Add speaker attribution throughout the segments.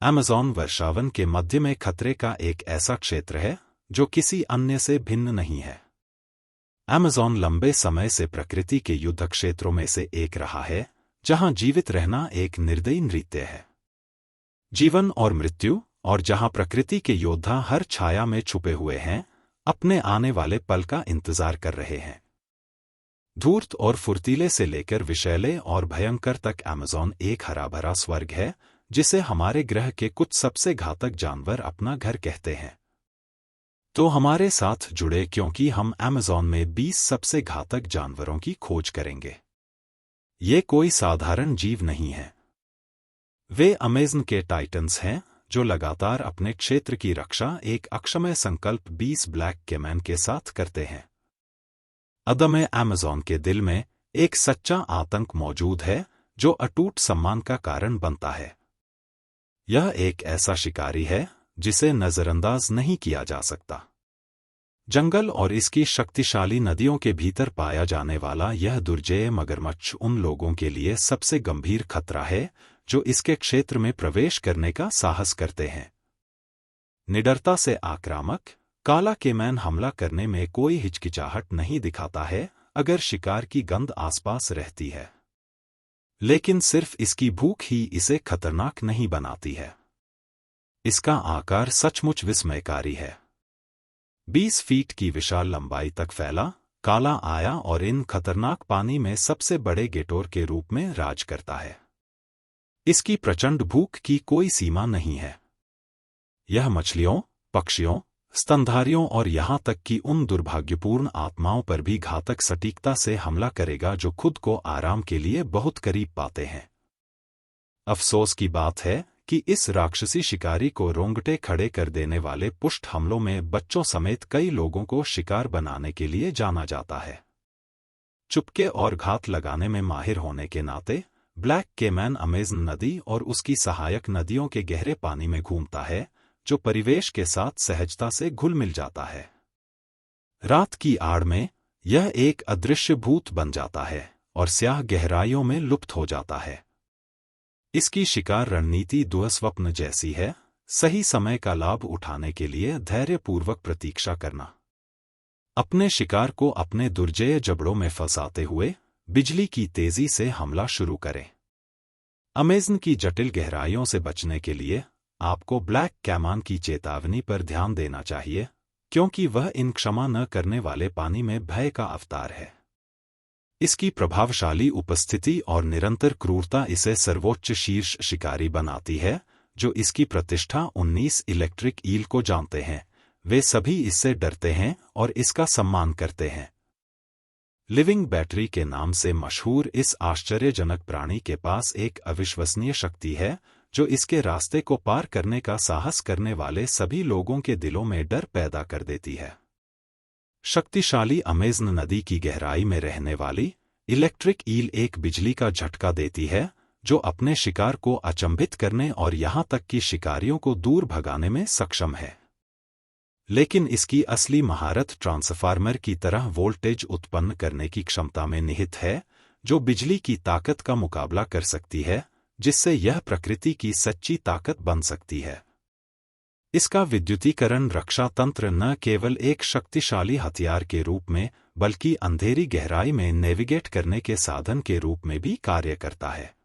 Speaker 1: Amazon वर्षावन के मध्य में खतरे का एक ऐसा क्षेत्र है जो किसी अन्य से भिन्न नहीं है। अमेज़न लंबे समय से प्रकृति के युद्ध क्षेत्रों में से एक रहा है, जहां जीवित रहना एक निर्दयी नृत्य है। जीवन और मृत्यु, और जहां प्रकृति के योद्धा हर छाया में छुपे हुए हैं, अपने आने वाले पल का इंतजार कर रहे हैं। धूर्त और फुर्तीले से लेकर विषैले और भयंकर तक अमेज़न एक हरा भरा स्वर्ग है, जिसे हमारे ग्रह के कुछ सबसे घातक जानवर अपना घर कहते हैं। तो हमारे साथ जुड़े, क्योंकि हम अमेज़न में 20 सबसे घातक जानवरों की खोज करेंगे। ये कोई साधारण जीव नहीं है। वे अमेज़न के टाइटन्स हैं, जो लगातार अपने क्षेत्र की रक्षा एक अक्षम्य संकल्प 20 ब्लैक केमैन के साथ करते हैं। अदम्य अमेज़न के दिल में एक सच्चा आतंक मौजूद है, जो अटूट सम्मान का कारण बनता है। यह एक ऐसा शिकारी है जिसे नजरअंदाज नहीं किया जा सकता। जंगल और इसकी शक्तिशाली नदियों के भीतर पाया जाने वाला यह दुर्जेय मगरमच्छ उन लोगों के लिए सबसे गंभीर खतरा है जो इसके क्षेत्र में प्रवेश करने का साहस करते हैं। निडरता से आक्रामक, काला केमैन हमला करने में कोई हिचकिचाहट नहीं दिखाता है अगर शिकार की गंध आसपास रहती है। लेकिन सिर्फ इसकी भूख ही इसे खतरनाक नहीं बनाती है। इसका आकार सचमुच विस्मयकारी है। 20 फीट की विशाल लंबाई तक फैला, काला आया और इन खतरनाक पानी में सबसे बड़े गेटोर के रूप में राज करता है। इसकी प्रचंड भूख की कोई सीमा नहीं है। यह मछलियों, पक्षियों, स्तनधारियों और यहां तक कि उन दुर्भाग्यपूर्ण आत्माओं पर भी घातक सटीकता से हमला करेगा जो खुद को आराम के लिए बहुत करीब पाते हैं। अफसोस की बात है कि इस राक्षसी शिकारी को रोंगटे खड़े कर देने वाले पुष्ट हमलों में बच्चों समेत कई लोगों को शिकार बनाने के लिए जाना जाता है। चुपके और घात लगाने में माहिर होने के नाते ब्लैक केमैन अमेज़न नदी और उसकी सहायक नदियों के गहरे पानी में घूमता है, जो परिवेश के साथ सहजता से घुल मिल जाता है। रात की आड़ में यह एक अदृश्य भूत बन जाता है और स्याह गहराइयों में लुप्त हो जाता है। इसकी शिकार रणनीति दुःस्वप्न जैसी है, सही समय का लाभ उठाने के लिए धैर्यपूर्वक प्रतीक्षा करना। अपने शिकार को अपने दुर्जेय जबड़ों में फंसाते हुए बिजली की तेजी से हमला शुरू करें। अमेज़न की जटिल गहराइयों से बचने के लिए आपको ब्लैक कैमैन की चेतावनी पर ध्यान देना चाहिए, क्योंकि वह इन क्षमा न करने वाले पानी में भय का अवतार है। इसकी प्रभावशाली उपस्थिति और निरंतर क्रूरता इसे सर्वोच्च शीर्ष शिकारी बनाती है, जो इसकी प्रतिष्ठा 19 इलेक्ट्रिक ईल को जानते हैं। वे सभी इससे डरते हैं और इसका सम्मान करते हैं। लिविंग बैटरी के नाम से मशहूर इस आश्चर्यजनक प्राणी के पास एक अविश्वसनीय शक्ति है, जो इसके रास्ते को पार करने का साहस करने वाले सभी लोगों के दिलों में डर पैदा कर देती है। शक्तिशाली अमेज़न नदी की गहराई में रहने वाली इलेक्ट्रिक ईल एक बिजली का झटका देती है, जो अपने शिकार को अचंभित करने और यहां तक कि शिकारियों को दूर भगाने में सक्षम है। लेकिन इसकी असली महारत ट्रांसफार्मर की तरह वोल्टेज उत्पन्न करने की क्षमता में निहित है, जो बिजली की ताकत का मुकाबला कर सकती है, जिससे यह प्रकृति की सच्ची ताकत बन सकती है। इसका विद्युतीकरण रक्षा तंत्र न केवल एक शक्तिशाली हथियार के रूप में, बल्कि अंधेरी गहराई में नेविगेट करने के साधन के रूप में भी कार्य करता है।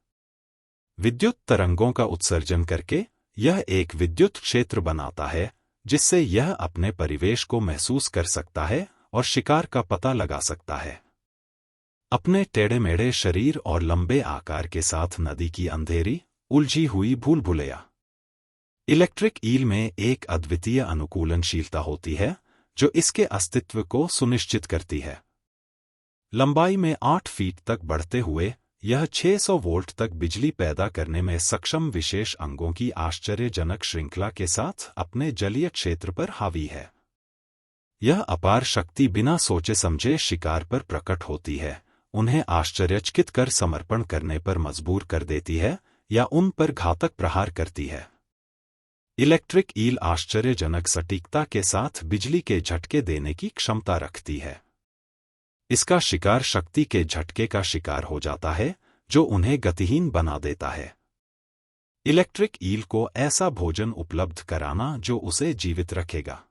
Speaker 1: विद्युत तरंगों का उत्सर्जन करके यह एक विद्युत क्षेत्र बनाता है, जिससे यह अपने परिवेश को महसूस कर सकता है और शिकार का पता लगा सकता है। अपने टेढ़े-मेढ़े शरीर और लंबे आकार के साथ नदी की अंधेरी, उलझी हुई भूल-भुलैया इलेक्ट्रिक ईल में एक अद्वितीय अनुकूलनशीलता होती है, जो इसके अस्तित्व को सुनिश्चित करती है। लंबाई में 8 फीट तक बढ़ते हुए यह 600 वोल्ट तक बिजली पैदा करने में सक्षम विशेष अंगों की आश्चर्यजनक श्रृंखला के साथ अपने जलीय क्षेत्र पर हावी है। यह अपार शक्ति बिना सोचे समझे शिकार पर प्रकट होती है, उन्हें आश्चर्यचकित कर समर्पण करने पर मजबूर कर देती है या उन पर घातक प्रहार करती है। इलेक्ट्रिक ईल आश्चर्यजनक सटीकता के साथ बिजली के झटके देने की क्षमता रखती है। इसका शिकार शक्ति के झटके का शिकार हो जाता है, जो उन्हें गतिहीन बना देता है। इलेक्ट्रिक ईल को ऐसा भोजन उपलब्ध कराना जो उसे जीवित रखेगा।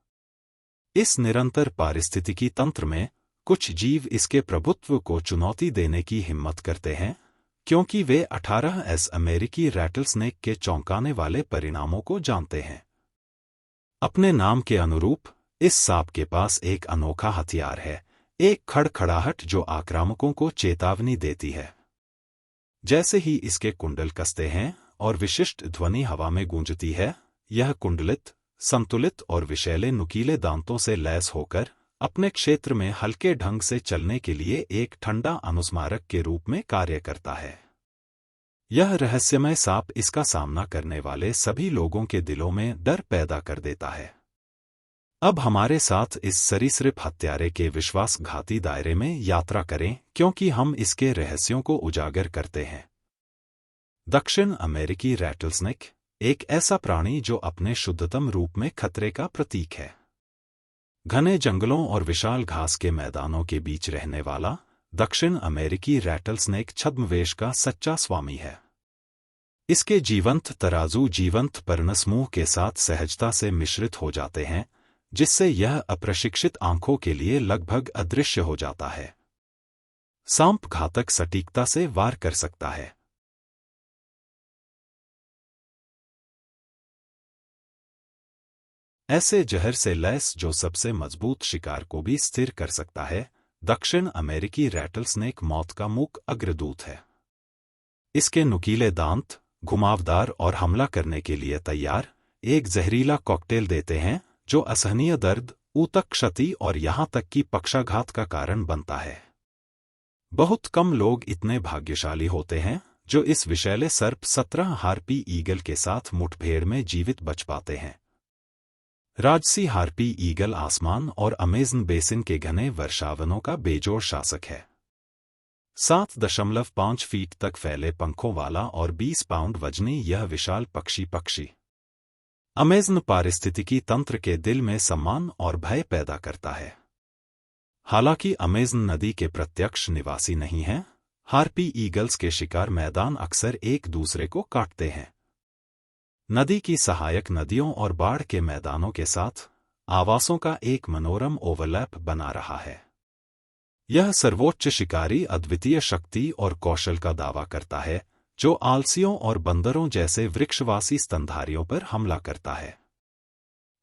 Speaker 1: इस निरंतर पारिस्थितिकी तंत्र में कुछ जीव इसके प्रभुत्व को चुनौती देने की हिम्मत करते हैं, क्योंकि वे 18 अमेरिकी रैटलस्नेक के चौंकाने वाले परिणामों को जानते हैं। अपने नाम के अनुरूप इस सांप के पास एक अनोखा हथियार है, एक खड़खड़ाहट जो आक्रामकों को चेतावनी देती है। जैसे ही इसके कुंडल कसते हैं और विशिष्ट ध्वनि हवा में गूंजती है, यह कुंडलित, संतुलित और विषैले नुकीले दांतों से लैस होकर अपने क्षेत्र में हल्के ढंग से चलने के लिए एक ठंडा अनुस्मारक के रूप में कार्य करता है। यह रहस्यमय सांप इसका सामना करने वाले सभी लोगों के दिलों में डर पैदा कर देता है। अब हमारे साथ इस सरीसृप हत्यारे के विश्वासघाती दायरे में यात्रा करें, क्योंकि हम इसके रहस्यों को उजागर करते हैं। दक्षिण अमेरिकी रैटलस्नेक एक ऐसा प्राणी जो अपने शुद्धतम रूप में खतरे का प्रतीक है। घने जंगलों और विशाल घास के मैदानों के बीच रहने वाला दक्षिण अमेरिकी रैटलस्नेक छद्मवेश का सच्चा स्वामी है। इसके जीवंत तराजू जीवंत पर्णसमूह के साथ सहजता से मिश्रित हो जाते हैं, जिससे यह अप्रशिक्षित आंखों के लिए लगभग अदृश्य हो जाता है। सांप घातक सटीकता से वार कर सकता है। ऐसे जहर से लैस जो सबसे मजबूत शिकार को भी स्थिर कर सकता है, दक्षिण अमेरिकी रैटलस्नेक मौत का मूक अग्रदूत है। इसके नुकीले दांत, घुमावदार और हमला करने के लिए तैयार, एक जहरीला कॉकटेल देते हैं जो असहनीय दर्द, ऊतक क्षति और यहां तक कि पक्षाघात का कारण बनता है। बहुत कम लोग इतने भाग्यशाली होते हैं जो इस विषैले सर्प 17 हार्पी ईगल के साथ मुठभेड़ में जीवित बच पाते हैं। राजसी हार्पी ईगल आसमान और अमेज़न बेसिन के घने वर्षावनों का बेजोड़ शासक है। 7.5 फीट तक फैले पंखों वाला और 20 पाउंड वजनी यह विशाल पक्षी अमेज़न पारिस्थितिकी तंत्र के दिल में सम्मान और भय पैदा करता है। हालांकि अमेज़न नदी के प्रत्यक्ष निवासी नहीं हैं, हार्पी ईगल्स के शिकार मैदान अक्सर एक दूसरे को काटते हैं। नदी की सहायक नदियों और बाढ़ के मैदानों के साथ आवासों का एक मनोरम ओवरलैप बना रहा है। यह सर्वोच्च शिकारी अद्वितीय शक्ति और कौशल का दावा करता है, जो आलसियों और बंदरों जैसे वृक्षवासी स्तनधारियों पर हमला करता है।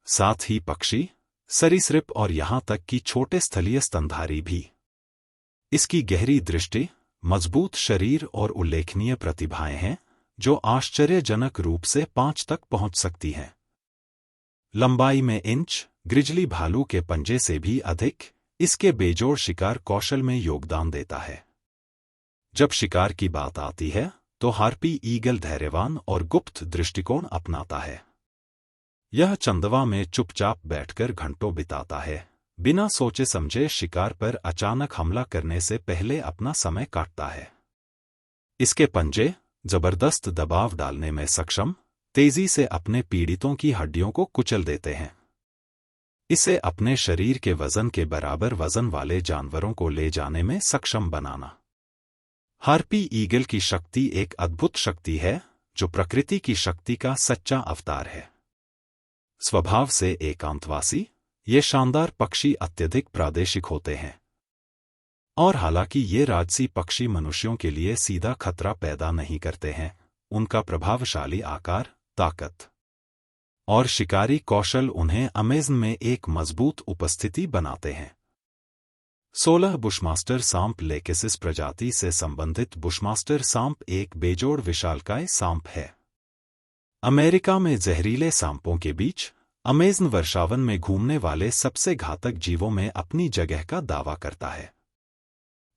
Speaker 1: साथ ही पक्षी, सरीसृप और यहां तक कि छोटे स्थलीय स्तनधारी भी। इसकी गहरी दृष्टि, मजबूत शरीर और उल्लेखनीय प्रतिभाएं हैं जो आश्चर्यजनक रूप से 5 तक पहुंच सकती हैं। लंबाई में इंच, ग्रिजली भालू के पंजे से भी अधिक, इसके बेजोड़ शिकार कौशल में योगदान देता है। जब शिकार की बात आती है तो हार्पी ईगल धैर्यवान और गुप्त दृष्टिकोण अपनाता है। यह चंदवा में चुपचाप बैठकर घंटों बिताता है, बिना सोचे समझे शिकार पर अचानक हमला करने से पहले अपना समय काटता है। इसके पंजे, जबरदस्त दबाव डालने में सक्षम, तेजी से अपने पीड़ितों की हड्डियों को कुचल देते हैं। इसे अपने शरीर के वजन के बराबर वजन वाले जानवरों को ले जाने में सक्षम बनाना। हार्पी ईगल की शक्ति एक अद्भुत शक्ति है जो प्रकृति की शक्ति का सच्चा अवतार है। स्वभाव से एकांतवासी, ये शानदार पक्षी अत्यधिक प्रादेशिक होते हैं। और हालांकि ये राजसी पक्षी मनुष्यों के लिए सीधा खतरा पैदा नहीं करते हैं, उनका प्रभावशाली आकार, ताकत और शिकारी कौशल उन्हें अमेज़न में एक मजबूत उपस्थिति बनाते हैं। 16 बुशमास्टर सांप लेकेसिस प्रजाति से संबंधित बुशमास्टर सांप एक बेजोड़ विशालकाय सांप है। अमेरिका में जहरीले सांपों के बीच अमेज़न वर्षावन में घूमने वाले सबसे घातक जीवों में अपनी जगह का दावा करता है।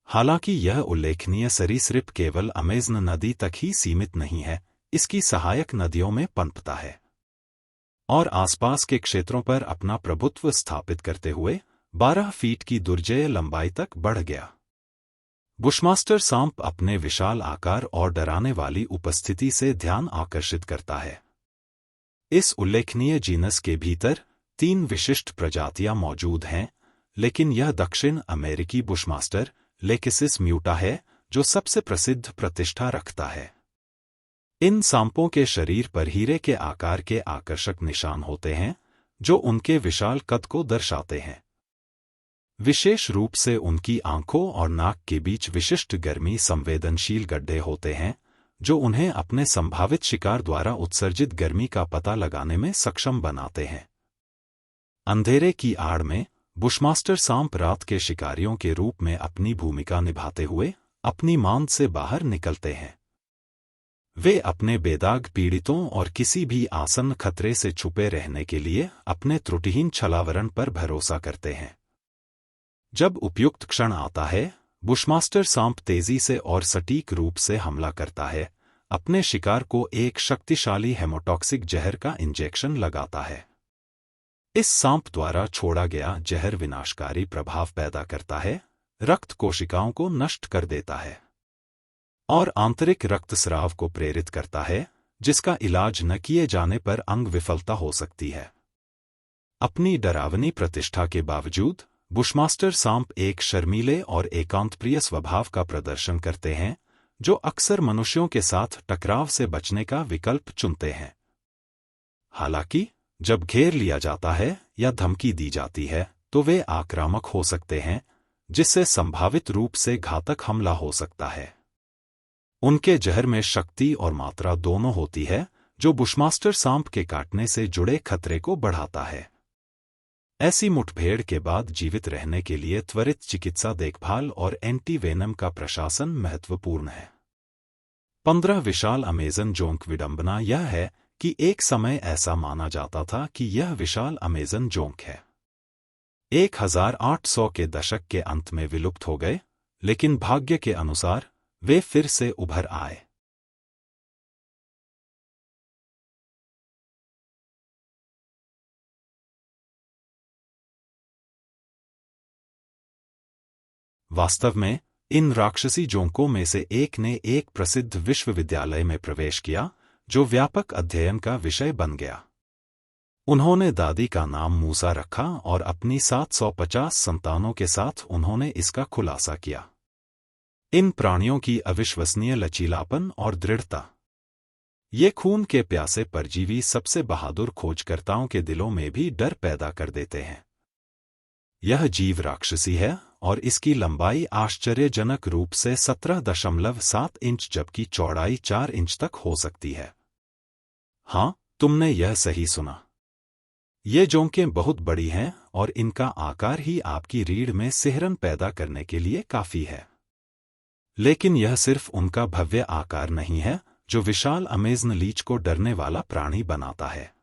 Speaker 1: हालांकि यह उल्लेखनीय सरीसृप केवल अमेज़न नदी तक ही सीमित नहीं है, इसकी सहायक नदियों में पनपता है और आसपास के क्षेत्रों पर अपना प्रभुत्व स्थापित करते हुए 12 फीट की दुर्जेय लंबाई तक बढ़ गया। बुशमास्टर सांप अपने विशाल आकार और डराने वाली उपस्थिति से ध्यान आकर्षित करता है। इस उल्लेखनीय जीनस के भीतर 3 विशिष्ट प्रजातियां मौजूद हैं, लेकिन यह दक्षिण अमेरिकी बुशमास्टर लेकेसिस म्यूटा है जो सबसे प्रसिद्ध प्रतिष्ठा रखता है। इन सांपों के शरीर पर हीरे के आकार के आकर्षक निशान होते हैं, जो उनके विशाल कद को दर्शाते हैं। विशेष रूप से उनकी आंखों और नाक के बीच विशिष्ट गर्मी संवेदनशील गड्ढे होते हैं, जो उन्हें अपने संभावित शिकार द्वारा उत्सर्जित गर्मी का पता लगाने में सक्षम बनाते हैं। अंधेरे की आड़ में बुशमास्टर सांप रात के शिकारियों के रूप में अपनी भूमिका निभाते हुए अपनी मांद से बाहर निकलते हैं। वे अपने बेदाग पीड़ितों और किसी भी आसन्न खतरे से छुपे रहने के लिए अपने त्रुटिहीन छलावरण पर भरोसा करते हैं। जब उपयुक्त क्षण आता है, बुशमास्टर सांप तेजी से और सटीक रूप से हमला करता है, अपने शिकार को एक शक्तिशाली हेमोटॉक्सिक जहर का इंजेक्शन लगाता है। इस सांप द्वारा छोड़ा गया जहर विनाशकारी प्रभाव पैदा करता है, रक्त कोशिकाओं को नष्ट कर देता है और आंतरिक रक्तस्राव को प्रेरित करता है, जिसका इलाज न किए जाने पर अंग विफलता हो सकती है। अपनी डरावनी प्रतिष्ठा के बावजूद बुशमास्टर सांप एक शर्मीले और एकांतप्रिय स्वभाव का प्रदर्शन करते हैं, जो अक्सर मनुष्यों के साथ टकराव से बचने का विकल्प चुनते हैं। हालांकि जब घेर लिया जाता है या धमकी दी जाती है, तो वे आक्रामक हो सकते हैं, जिससे संभावित रूप से घातक हमला हो सकता है। उनके जहर में शक्ति और मात्रा दोनों होती है, जो बुशमास्टर सांप के काटने से जुड़े खतरे को बढ़ाता है। ऐसी मुठभेड़ के बाद जीवित रहने के लिए त्वरित चिकित्सा देखभाल और एंटीवेनम का प्रशासन महत्वपूर्ण है। 15 विशाल अमेज़न जोंक। विडंबना यह है कि एक समय ऐसा माना जाता था कि यह विशाल अमेज़न जोंक है 1800 के दशक के अंत में विलुप्त हो गए, लेकिन भाग्य के अनुसार वे फिर से उभर आए। वास्तव में इन राक्षसी जोंकों में से एक ने एक प्रसिद्ध विश्वविद्यालय में प्रवेश किया, जो व्यापक अध्ययन का विषय बन गया। उन्होंने दादी का नाम मूसा रखा और अपनी 750 संतानों के साथ उन्होंने इसका खुलासा किया। इन प्राणियों की अविश्वसनीय लचीलापन और दृढ़ता, ये खून के प्यासे परजीवी सबसे बहादुर खोजकर्ताओं के दिलों में भी डर पैदा कर देते हैं। यह जीव राक्षसी है और इसकी लंबाई आश्चर्यजनक रूप से 17.7 इंच जबकि चौड़ाई 4 इंच तक हो सकती है। हाँ, तुमने यह सही सुना। ये जोंकें बहुत बड़ी हैं और इनका आकार ही आपकी रीढ़ में सिहरन पैदा करने के लिए काफी है। लेकिन यह सिर्फ उनका भव्य आकार नहीं है जो विशाल अमेज़न लीच को डरने वाला प्राणी बनाता है।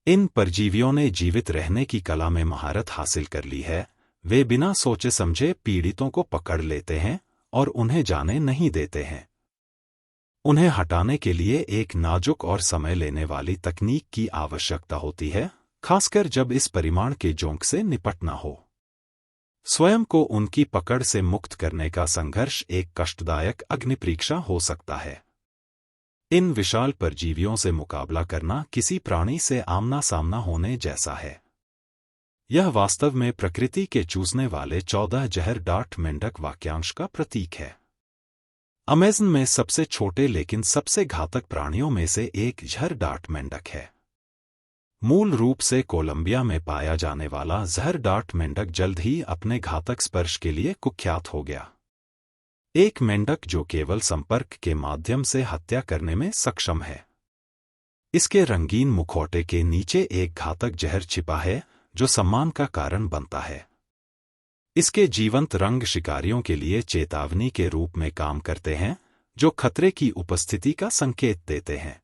Speaker 1: इन परजीवियों ने जीवित रहने की कला में महारत हासिल कर ली है। वे बिना सोचे समझे पीड़ितों को पकड़ लेते हैं और उन्हें जाने नहीं देते हैं। उन्हें हटाने के लिए एक नाजुक और समय लेने वाली तकनीक की आवश्यकता होती है, खासकर जब इस परिमाण के जोंक से निपटना हो। स्वयं को उनकी पकड़ से मुक्त करने का संघर्ष एक कष्टदायक अग्निपरीक्षा हो सकता है। इन विशाल परजीवियों से मुकाबला करना किसी प्राणी से आमना सामना होने जैसा है। यह वास्तव में प्रकृति के चूसने वाले 14 जहर डार्ट मेंढक वाक्यांश का प्रतीक है। अमेज़न में सबसे छोटे लेकिन सबसे घातक प्राणियों में से एक जहर डार्ट मेंढक है। मूल रूप से कोलंबिया में पाया जाने वाला जहर डार्ट मेंढक जल्द ही अपने घातक स्पर्श के लिए कुख्यात हो गया। एक मेंढक जो केवल संपर्क के माध्यम से हत्या करने में सक्षम है। इसके रंगीन मुखौटे के नीचे एक घातक जहर छिपा है जो सम्मान का कारण बनता है। इसके जीवंत रंग शिकारियों के लिए चेतावनी के रूप में काम करते हैं, जो खतरे की उपस्थिति का संकेत देते हैं।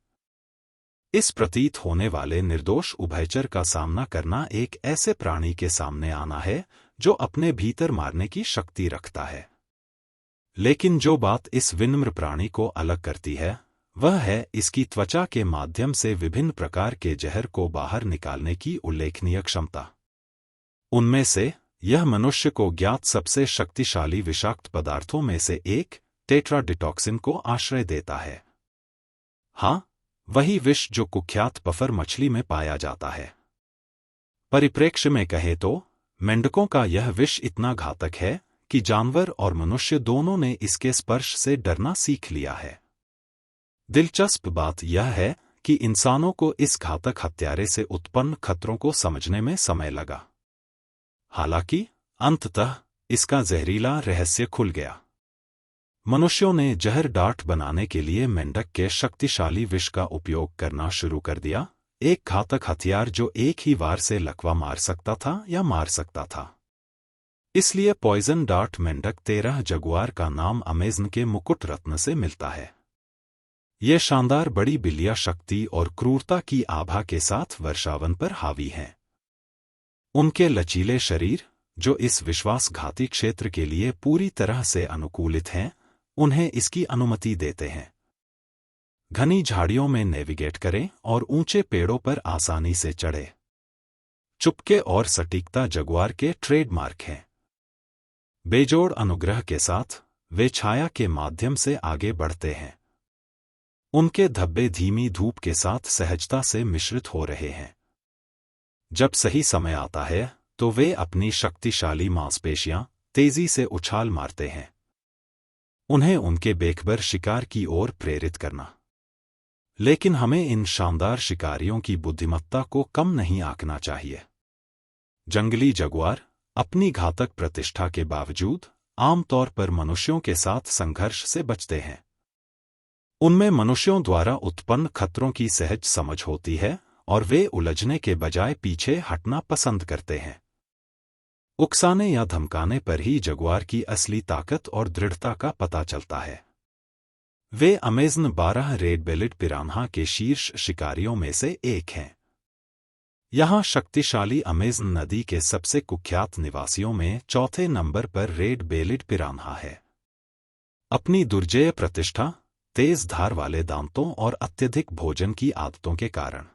Speaker 1: इस प्रतीत होने वाले निर्दोष उभयचर का सामना करना एक ऐसे प्राणी के सामने आना है जो अपने भीतर मारने की शक्ति रखता है। लेकिन जो बात इस विनम्र प्राणी को अलग करती है, वह है इसकी त्वचा के माध्यम से विभिन्न प्रकार के जहर को बाहर निकालने की उल्लेखनीय क्षमता। उनमें से यह मनुष्य को ज्ञात सबसे शक्तिशाली विषाक्त पदार्थों में से एक टेट्राडिटॉक्सिन को आश्रय देता है। हाँ, वही विष जो कुख्यात पफर मछली में पाया जाता है। परिप्रेक्ष्य में कहे तो मेंढकों का यह विष इतना घातक है कि जानवर और मनुष्य दोनों ने इसके स्पर्श से डरना सीख लिया है। दिलचस्प बात यह है कि इंसानों को इस घातक हत्यारे से उत्पन्न खतरों को समझने में समय लगा। हालांकि अंततः इसका जहरीला रहस्य खुल गया। मनुष्यों ने जहर डाट बनाने के लिए मेंढक के शक्तिशाली विष का उपयोग करना शुरू कर दिया, एक घातक हथियार जो एक ही वार से लकवा मार सकता था या मार सकता था। इसलिए पॉइजन डार्ट मेंढक 13 जगुआर का नाम अमेज़न के मुकुट रत्न से मिलता है। ये शानदार बड़ी बिल्लियां शक्ति और क्रूरता की आभा के साथ वर्षावन पर हावी हैं। उनके लचीले शरीर, जो इस विश्वासघाती क्षेत्र के लिए पूरी तरह से अनुकूलित हैं, उन्हें इसकी अनुमति देते हैं। घनी झाड़ियों में नेविगेट करें और ऊंचे पेड़ों पर आसानी से चढ़े। चुपके और सटीकता जगुआर के ट्रेडमार्क हैं। बेजोड़ अनुग्रह के साथ वे छाया के माध्यम से आगे बढ़ते हैं। उनके धब्बे धीमी धूप के साथ सहजता से मिश्रित हो रहे हैं। जब सही समय आता है तो वे अपनी शक्तिशाली मांसपेशियां तेजी से उछाल मारते हैं, उन्हें उनके बेखबर शिकार की ओर प्रेरित करना। लेकिन हमें इन शानदार शिकारियों की बुद्धिमत्ता को कम नहीं आंकना चाहिए। जंगली जगुआर अपनी घातक प्रतिष्ठा के बावजूद आमतौर पर मनुष्यों के साथ संघर्ष से बचते हैं। उनमें मनुष्यों द्वारा उत्पन्न खतरों की सहज समझ होती है और वे उलझने के बजाय पीछे हटना पसंद करते हैं। उकसाने या धमकाने पर ही जगुआर की असली ताकत और दृढ़ता का पता चलता है। वे अमेज़न 12 रेड बेलिड पिरान्हा के शीर्ष शिकारियों में से एक हैं। यहाँ शक्तिशाली अमेज़न नदी के सबसे कुख्यात निवासियों में चौथे नंबर पर रेड बेलिड पिरान्हा है। अपनी दुर्जेय प्रतिष्ठा, तेज धार वाले दांतों और अत्यधिक भोजन की आदतों के कारण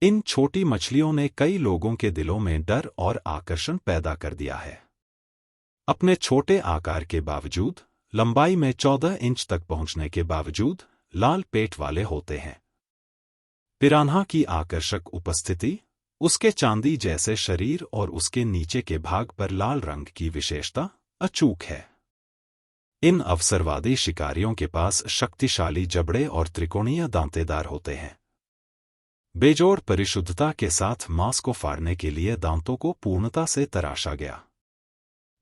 Speaker 1: इन छोटी मछलियों ने कई लोगों के दिलों में डर और आकर्षण पैदा कर दिया है। अपने छोटे आकार के बावजूद, लंबाई में 14 इंच तक पहुंचने के बावजूद लाल पेट वाले होते हैं। पिरान्हा की आकर्षक उपस्थिति, उसके चांदी जैसे शरीर और उसके नीचे के भाग पर लाल रंग की विशेषता अचूक है। इन अवसरवादी शिकारियों के पास शक्तिशाली जबड़े और त्रिकोणीय दांतेदार होते हैं। बेजोड़ परिशुद्धता के साथ मांस को फाड़ने के लिए दांतों को पूर्णता से तराशा गया।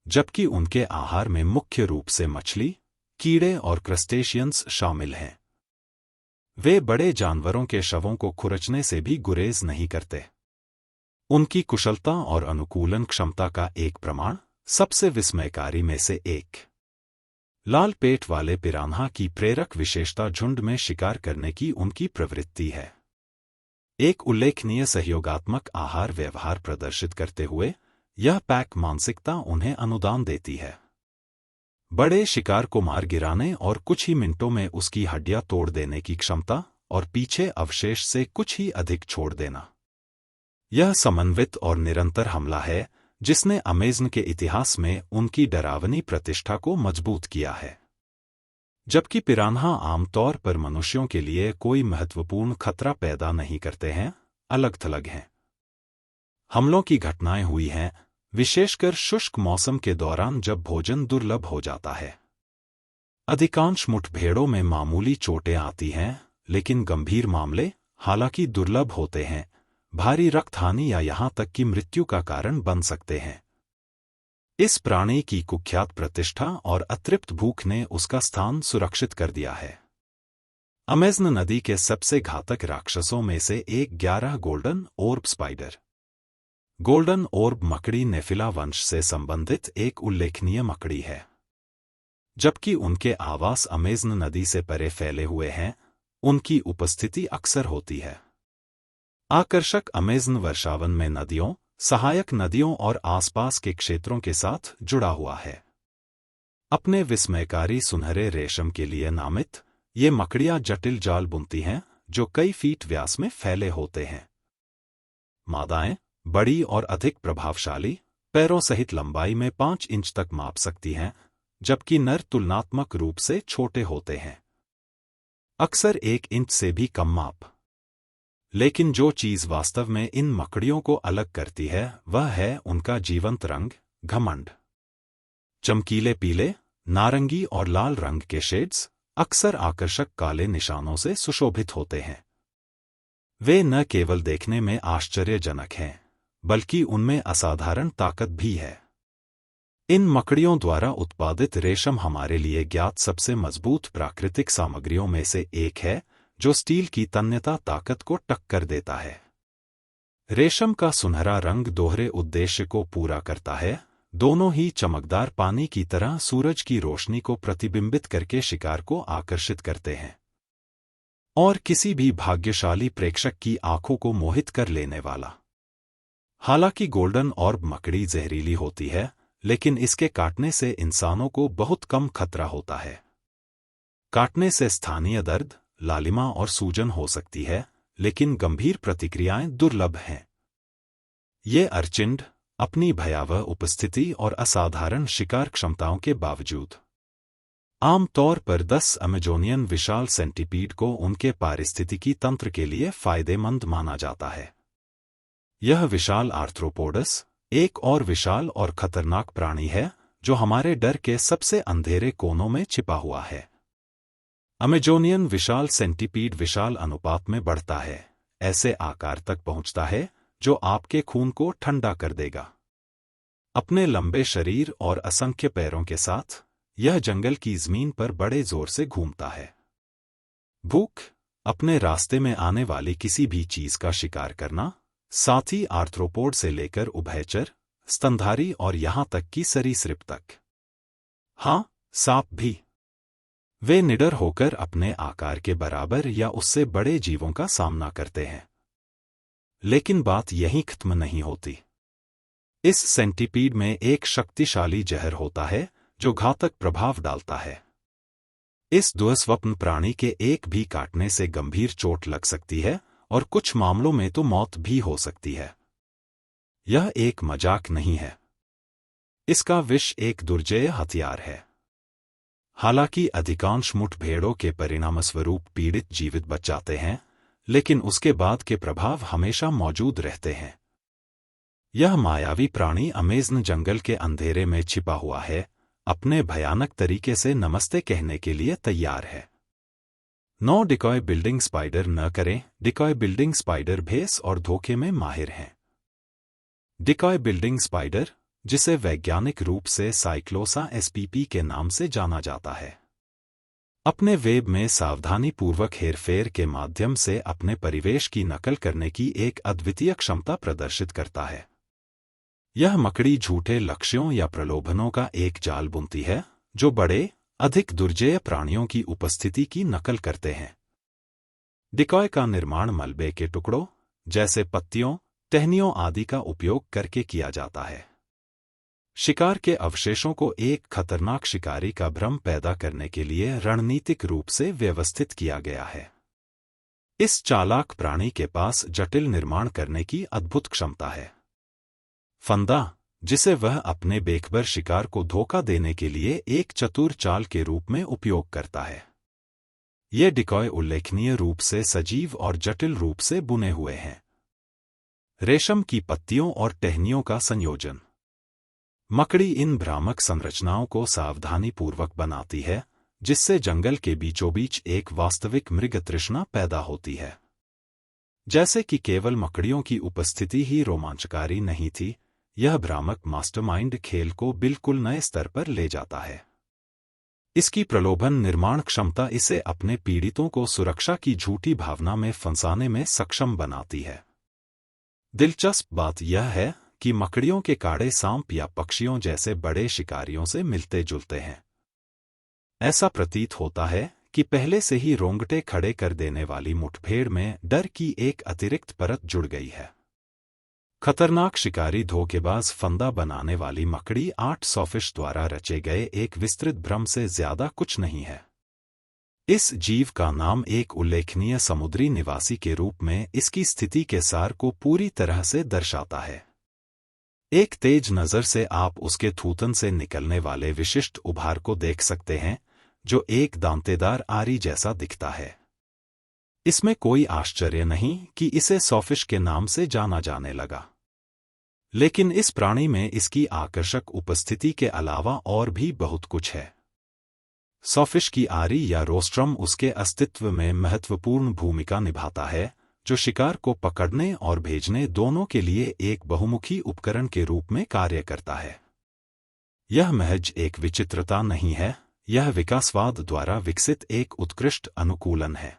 Speaker 1: जबकि उनके आहार में मुख्य रूप से मछली, कीड़े और क्रस्टेशियंस शामिल हैं। वे बड़े जानवरों के शवों को खुरचने से भी गुरेज नहीं करते। उनकी कुशलता और अनुकूलन क्षमता का एक प्रमाण, सबसे विस्मयकारी में से एक, लाल पेट वाले पिरान्हा की प्रेरक विशेषता झुंड में शिकार करने की उनकी प्रवृत्ति है। एक उल्लेखनीय सहयोगात्मक आहार व्यवहार प्रदर्शित करते हुए यह पैक मानसिकता उन्हें अनुदान देती है। बड़े शिकार को मार गिराने और कुछ ही मिनटों में उसकी हड्डियां तोड़ देने की क्षमता और पीछे अवशेष से कुछ ही अधिक छोड़ देना। यह समन्वित और निरंतर हमला है जिसने अमेज़न के इतिहास में उनकी डरावनी प्रतिष्ठा को मजबूत किया है। जबकि पिरान्हा आमतौर पर मनुष्यों के लिए कोई महत्वपूर्ण खतरा पैदा नहीं करते हैं, अलग-थलग हैं। हमलों की घटनाएं हुई हैं, विशेषकर शुष्क मौसम के दौरान जब भोजन दुर्लभ हो जाता है। अधिकांश मुठभेड़ों में मामूली चोटें आती हैं, लेकिन गंभीर मामले, हालांकि दुर्लभ होते हैं, भारी रक्तहानि या यहां तक कि मृत्यु का कारण बन सकते हैं। इस प्राणी की कुख्यात प्रतिष्ठा और अतृप्त भूख ने उसका स्थान सुरक्षित कर दिया है। अमेज़न नदी के सबसे घातक राक्षसों में से एक 11 golden orb spider. Golden orb मकड़ी नेफिला वंश से संबंधित एक उल्लेखनीय मकड़ी है। जबकि उनके आवास अमेज़न नदी से परे फैले हुए हैं, उनकी उपस्थिति अक्सर होती है। आकर्षक अमेज़न वर्षावन में नदियों, सहायक नदियों और आसपास के क्षेत्रों के साथ जुड़ा हुआ है। अपने विस्मयकारी सुनहरे रेशम के लिए नामित, ये मकड़ियां जटिल जाल बुनती हैं जो कई फीट व्यास में फैले होते हैं। मादाएं बड़ी और अधिक प्रभावशाली, पैरों सहित लंबाई में 5 इंच तक माप सकती हैं, जबकि नर तुलनात्मक रूप से छोटे होते हैं, अक्सर 1 इंच से भी कम माप। लेकिन जो चीज वास्तव में इन मकड़ियों को अलग करती है वह है उनका जीवंत रंग, घमंड। चमकीले पीले, नारंगी और लाल रंग के शेड्स, अक्सर आकर्षक काले निशानों से सुशोभित होते हैं। वे न केवल देखने में आश्चर्यजनक हैं, बल्कि उनमें असाधारण ताकत भी है। इन मकड़ियों द्वारा उत्पादित रेशम हमारे लिए ज्ञात सबसे मजबूत प्राकृतिक सामग्रियों में से एक है, जो स्टील की तन्यता ताकत को टक्कर देता है। रेशम का सुनहरा रंग दोहरे उद्देश्य को पूरा करता है। दोनों ही चमकदार पानी की तरह सूरज की रोशनी को प्रतिबिंबित करके शिकार को आकर्षित करते हैं और किसी भी भाग्यशाली प्रेक्षक की आंखों को मोहित कर लेने वाला। हालांकि गोल्डन ऑर्ब मकड़ी जहरीली होती है, लेकिन इसके काटने से इंसानों को बहुत कम खतरा होता है। काटने से स्थानीय दर्द, लालिमा और सूजन हो सकती है, लेकिन गंभीर प्रतिक्रियाएं दुर्लभ हैं। ये अर्चिन्ड अपनी भयावह उपस्थिति और असाधारण शिकार क्षमताओं के बावजूद आमतौर पर 10 अमेजोनियन विशाल सेंटीपीड को उनके पारिस्थितिकी तंत्र के लिए फायदेमंद माना जाता है। यह विशाल आर्थ्रोपोडस एक और विशाल और खतरनाक प्राणी है, जो हमारे डर के सबसे अंधेरे कोनों में छिपा हुआ है। अमेजोनियन विशाल सेंटीपीड विशाल अनुपात में बढ़ता है, ऐसे आकार तक पहुंचता है जो आपके खून को ठंडा कर देगा। अपने लंबे शरीर और असंख्य पैरों के साथ यह जंगल की जमीन पर बड़े जोर से घूमता है। भूख, अपने रास्ते में आने वाली किसी भी चीज का शिकार करना, साथ ही आर्थ्रोपोड से लेकर उभयचर, स्तनधारी और यहां तक कि सरीसृप तक। हाँ, सांप भी। वे निडर होकर अपने आकार के बराबर या उससे बड़े जीवों का सामना करते हैं। लेकिन बात यहीं खत्म नहीं होती। इस सेंटीपीड में एक शक्तिशाली जहर होता है जो घातक प्रभाव डालता है। इस दुस्वप्न प्राणी के एक भी काटने से गंभीर चोट लग सकती है और कुछ मामलों में तो मौत भी हो सकती है। यह एक मजाक नहीं है। इसका विष एक दुर्जेय हथियार है। हालांकि अधिकांश मुठभेड़ों के परिणामस्वरूप पीड़ित जीवित बच जाते हैं, लेकिन उसके बाद के प्रभाव हमेशा मौजूद रहते हैं। यह मायावी प्राणी अमेज़न जंगल के अंधेरे में छिपा हुआ है, अपने भयानक तरीके से नमस्ते कहने के लिए तैयार है। नो डिकॉय बिल्डिंग स्पाइडर न करें। डिकॉय बिल्डिंग स्पाइडर भेस और धोखे में माहिर हैं। डिकॉय बिल्डिंग स्पाइडर, जिसे वैज्ञानिक रूप से साइक्लोसा एसपीपी के नाम से जाना जाता है, अपने वेब में सावधानीपूर्वक हेरफेर के माध्यम से अपने परिवेश की नकल करने की एक अद्वितीय क्षमता प्रदर्शित करता है। यह मकड़ी झूठे लक्ष्यों या प्रलोभनों का एक जाल बुनती है, जो बड़े, अधिक दुर्जेय प्राणियों की उपस्थिति की नकल करते हैं। डिकॉय का निर्माण मलबे के टुकड़ों, जैसे पत्तियों, टहनियों आदि का उपयोग करके किया जाता है। शिकार के अवशेषों को एक खतरनाक शिकारी का भ्रम पैदा करने के लिए रणनीतिक रूप से व्यवस्थित किया गया है। इस चालाक प्राणी के पास जटिल निर्माण करने की अद्भुत क्षमता है। फंदा, जिसे वह अपने बेखबर शिकार को धोखा देने के लिए एक चतुर चाल के रूप में उपयोग करता है। ये डिकॉय उल्लेखनीय रूप से सजीव और जटिल रूप से बुने हुए हैं। रेशम की पत्तियों और टहनियों का संयोजन। मकड़ी इन भ्रामक संरचनाओं को सावधानीपूर्वक बनाती है, जिससे जंगल के बीचों-बीच एक वास्तविक मृग तृष्णा पैदा होती है। जैसे कि केवल मकड़ियों की उपस्थिति ही रोमांचकारी नहीं थी, यह भ्रामक मास्टरमाइंड खेल को बिल्कुल नए स्तर पर ले जाता है। इसकी प्रलोभन निर्माण क्षमता इसे अपने पीड़ितों को सुरक्षा की झूठी भावना में फंसाने में सक्षम बनाती है। दिलचस्प बात यह है कि मकड़ियों के काड़े सांप या पक्षियों जैसे बड़े शिकारियों से मिलते जुलते हैं। ऐसा प्रतीत होता है कि पहले से ही रोंगटे खड़े कर देने वाली मुठभेड़ में डर की एक अतिरिक्त परत जुड़ गई है। खतरनाक शिकारी धोखेबाज फंदा बनाने वाली मकड़ी 8 सॉफिश द्वारा रचे गए एक विस्तृत भ्रम से ज्यादा कुछ नहीं है। इस जीव का नाम एक उल्लेखनीय समुद्री निवासी के रूप में इसकी स्थिति के सार को पूरी तरह से दर्शाता है। एक तेज नज़र से आप उसके थूथन से निकलने वाले विशिष्ट उभार को देख सकते हैं, जो एक दांतेदार आरी जैसा दिखता है। इसमें कोई आश्चर्य नहीं कि इसे सॉफिश के नाम से जाना जाने लगा। लेकिन इस प्राणी में इसकी आकर्षक उपस्थिति के अलावा और भी बहुत कुछ है। सॉफिश की आरी या रोस्ट्रम उसके अस्तित्व में महत्वपूर्ण भूमिका निभाता है, जो शिकार को पकड़ने और भेजने दोनों के लिए एक बहुमुखी उपकरण के रूप में कार्य करता है। यह महज एक विचित्रता नहीं है, यह विकासवाद द्वारा विकसित एक उत्कृष्ट अनुकूलन है।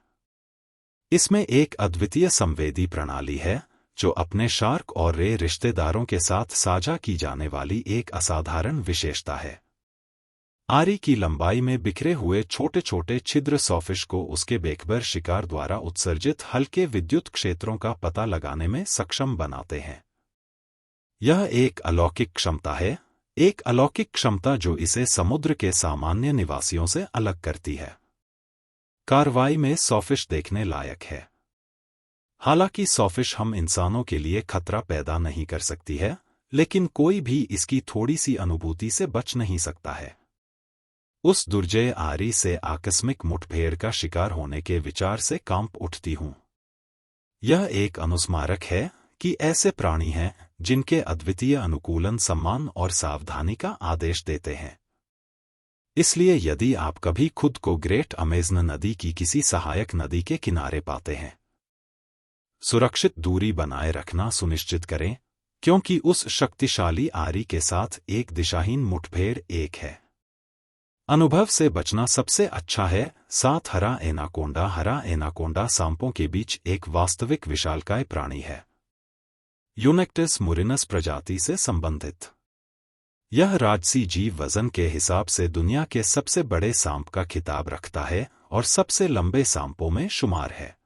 Speaker 1: इसमें एक अद्वितीय संवेदी प्रणाली है, जो अपने शार्क और रे रिश्तेदारों के साथ साझा की जाने वाली एक असाधारण विशेषता है। आरी की लंबाई में बिखरे हुए छोटे छोटे छिद्र सॉफिश को उसके बेखबर शिकार द्वारा उत्सर्जित हल्के विद्युत क्षेत्रों का पता लगाने में सक्षम बनाते हैं। यह एक अलौकिक क्षमता है, एक अलौकिक क्षमता जो इसे समुद्र के सामान्य निवासियों से अलग करती है। कार्रवाई में सॉफिश देखने लायक है। हालांकि सॉफिश हम इंसानों के लिए खतरा पैदा नहीं कर सकती है, लेकिन कोई भी इसकी थोड़ी सी अनुभूति से बच नहीं सकता है। उस दुर्जय आरी से आकस्मिक मुठभेड़ का शिकार होने के विचार से कांप उठती हूं। यह एक अनुस्मारक है कि ऐसे प्राणी हैं जिनके अद्वितीय अनुकूलन सम्मान और सावधानी का आदेश देते हैं। इसलिए यदि आप कभी खुद को ग्रेट अमेज़न नदी की किसी सहायक नदी के किनारे पाते हैं, सुरक्षित दूरी बनाए रखना सुनिश्चित करें, क्योंकि उस शक्तिशाली आरी के साथ एक दिशाहीन मुठभेड़ एक है। अनुभव से बचना सबसे अच्छा है। साथ हरा एनाकोंडा सांपों के बीच एक वास्तविक विशालकाय प्राणी है, यूनेक्टिस मुरिनस प्रजाति से संबंधित। यह राजसी जीव वजन के हिसाब से दुनिया के सबसे बड़े सांप का खिताब रखता है और सबसे लंबे सांपों में शुमार है।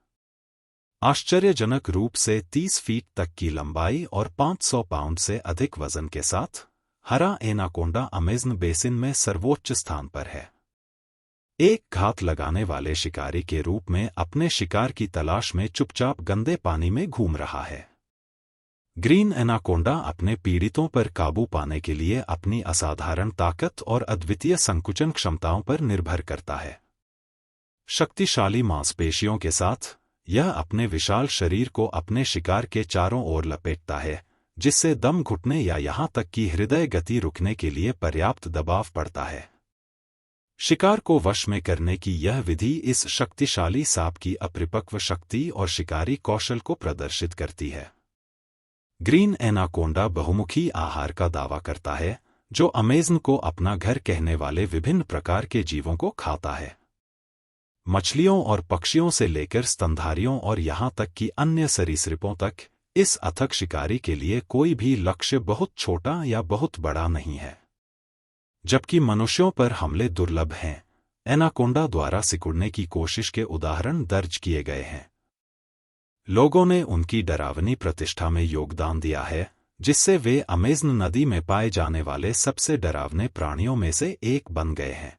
Speaker 1: आश्चर्यजनक रूप से 30 फीट तक की लंबाई और 500 पाउंड से अधिक वजन के साथ हरा एनाकोंडा अमेज़न बेसिन में सर्वोच्च स्थान पर है। एक घात लगाने वाले शिकारी के रूप में अपने शिकार की तलाश में चुपचाप गंदे पानी में घूम रहा है। ग्रीन एनाकोंडा अपने पीड़ितों पर काबू पाने के लिए अपनी असाधारण ताकत और अद्वितीय संकुचन क्षमताओं पर निर्भर करता है। शक्तिशाली मांसपेशियों के साथ यह अपने विशाल शरीर को अपने शिकार के चारों ओर लपेटता है, जिससे दम घुटने या यहां तक कि हृदय गति रुकने के लिए पर्याप्त दबाव पड़ता है। शिकार को वश में करने की यह विधि इस शक्तिशाली सांप की अपरिपक्व शक्ति और शिकारी कौशल को प्रदर्शित करती है। ग्रीन एनाकोंडा बहुमुखी आहार का दावा करता है, जो अमेज़न को अपना घर कहने वाले विभिन्न प्रकार के जीवों को खाता है। मछलियों और पक्षियों से लेकर स्तनधारियों और यहां तक कि अन्य सरीसृपों तक, इस अथक शिकारी के लिए कोई भी लक्ष्य बहुत छोटा या बहुत बड़ा नहीं है। जबकि मनुष्यों पर हमले दुर्लभ हैं, एनाकोंडा द्वारा सिकुड़ने की कोशिश के उदाहरण दर्ज किए गए हैं। लोगों ने उनकी डरावनी प्रतिष्ठा में योगदान दिया है, जिससे वे अमेज़न नदी में पाए जाने वाले सबसे डरावने प्राणियों में से एक बन गए हैं।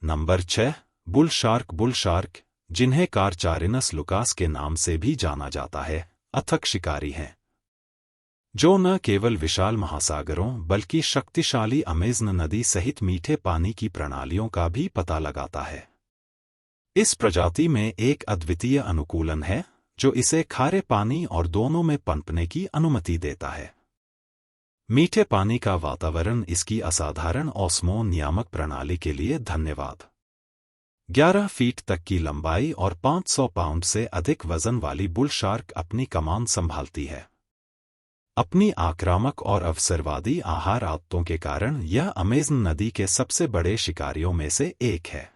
Speaker 1: नंबर 6, बुल शार्क, जिन्हें कारचारिनस लुकास के नाम से भी जाना जाता है, अथक शिकारी हैं, जो न केवल विशाल महासागरों बल्कि शक्तिशाली अमेज़न नदी सहित मीठे पानी की प्रणालियों का भी पता लगाता है। इस प्रजाति में एक अद्वितीय अनुकूलन है, जो इसे खारे पानी और दोनों में पनपने की अनुमति देता है। मीठे पानी का वातावरण इसकी असाधारण ऑस्मो नियामक प्रणाली के लिए धन्यवाद। 11 फीट तक की लंबाई और 500 पाउंड से अधिक वजन वाली बुल शार्क अपनी कमान संभालती है। अपनी आक्रामक और अवसरवादी आहार आदतों के कारण यह अमेज़न नदी के सबसे बड़े शिकारियों में से एक है।